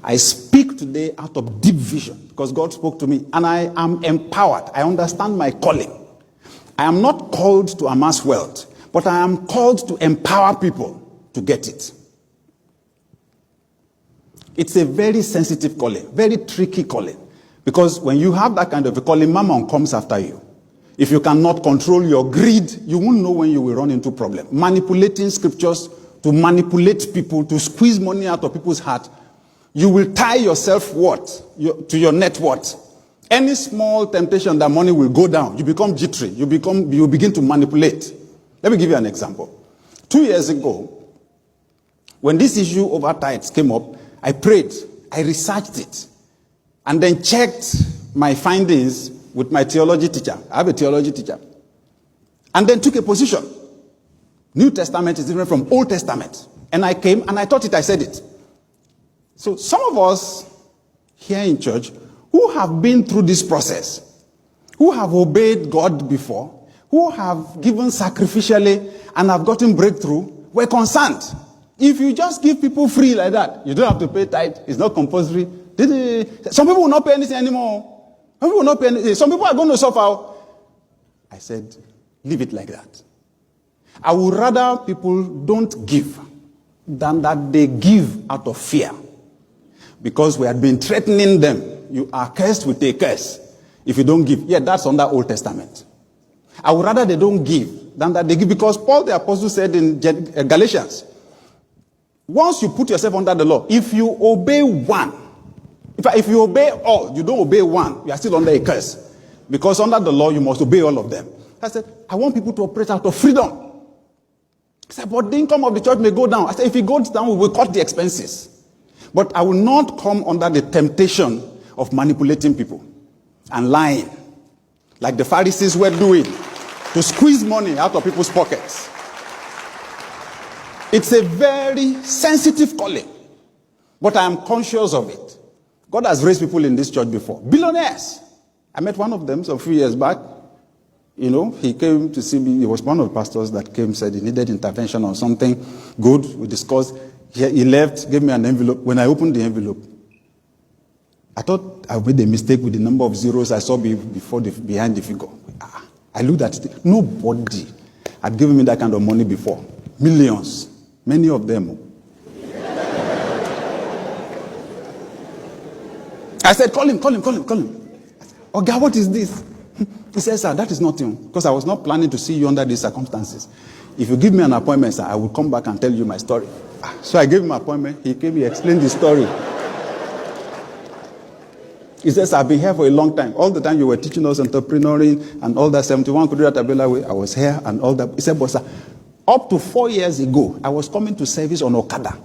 I speak today out of deep vision because God spoke to me and I am empowered. I understand my calling. I am not called to amass wealth, but I am called to empower people to get it. It's a very sensitive calling, very tricky calling. Because when you have that kind of a calling, mammon comes after you. If you cannot control your greed, you won't know when you will run into problem. Manipulating scriptures to manipulate people, to squeeze money out of people's heart, you will tie yourself to your net worth. Any small temptation that money will go down, you become jittery. You begin to manipulate. Let me give you an example. 2 years ago, when this issue over tithes came up, I prayed, I researched it, and then checked my findings with my theology teacher. I have a theology teacher. And then took a position. New Testament is different from Old Testament. And I came and I thought it, I said it. So some of us here in church who have been through this process, who have obeyed God before, who have given sacrificially and have gotten breakthrough, we're concerned. If you just give people free like that, you don't have to pay tithe. It's not compulsory. Some people will not pay anything anymore. Some people will not pay anything. Some people are going to suffer. I said, leave it like that. I would rather people don't give than that they give out of fear. Because we had been threatening them. You are cursed with a curse if you don't give. Yeah, that's under Old Testament. I would rather they don't give than that they give. Because Paul the Apostle said in Galatians, once you put yourself under the law, if you obey one, if you obey all, you don't obey one, you are still under a curse. Because under the law, you must obey all of them. I said, I want people to operate out of freedom. I said, but the income of the church may go down. I said, if it goes down, we will cut the expenses. But I will not come under the temptation of manipulating people and lying, like the Pharisees were doing, to squeeze money out of people's pockets. It's a very sensitive calling, but I am conscious of it. God has raised people in this church before. Billionaires. I met one of them a few years back. You know, he came to see me. He was one of the pastors that came, said he needed intervention on something good. We discussed. He left, gave me an envelope. When I opened the envelope, I thought I made a mistake with the number of zeros I saw behind the figure. I looked at it. Nobody had given me that kind of money before. Millions. Many of them. I said, call him. Oh, God, what is this? He said, sir, that is nothing. Because I was not planning to see you under these circumstances. If you give me an appointment, sir, I will come back and tell you my story. So I gave him an appointment. He came, he explained the story. He says, I've been here for a long time. All the time you were teaching us entrepreneuring and all that, 71 Kudura Tabela way, I was here and all that. He said, but sir, up to 4 years ago, I was coming to service on Okada.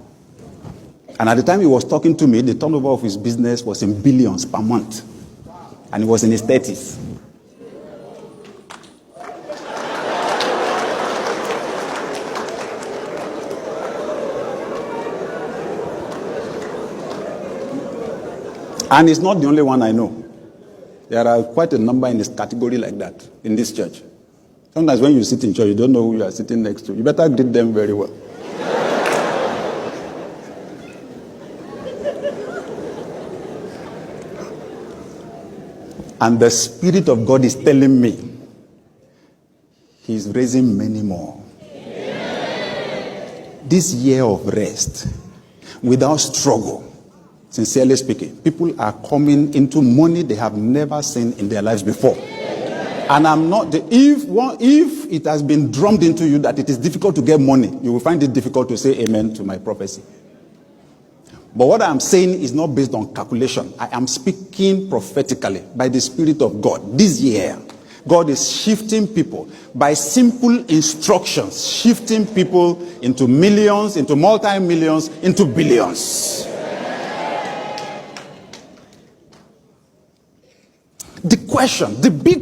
And at the time he was talking to me, the turnover of his business was in billions per month. And he was in his 30s. And it's not the only one I know. There are quite a number in this category like that in this church. Sometimes when you sit in church, you don't know who you are sitting next to. You better greet them very well. And the Spirit of God is telling me He's raising many more. Amen. This year of rest, without struggle, sincerely speaking, people are coming into money they have never seen in their lives before. And I'm not, if it has been drummed into you that it is difficult to get money, you will find it difficult to say amen to my prophecy. But what I'm saying is not based on calculation. I am speaking prophetically by the Spirit of God. This year, God is shifting people by simple instructions, shifting people into millions, into multi-millions, into billions. The question, the big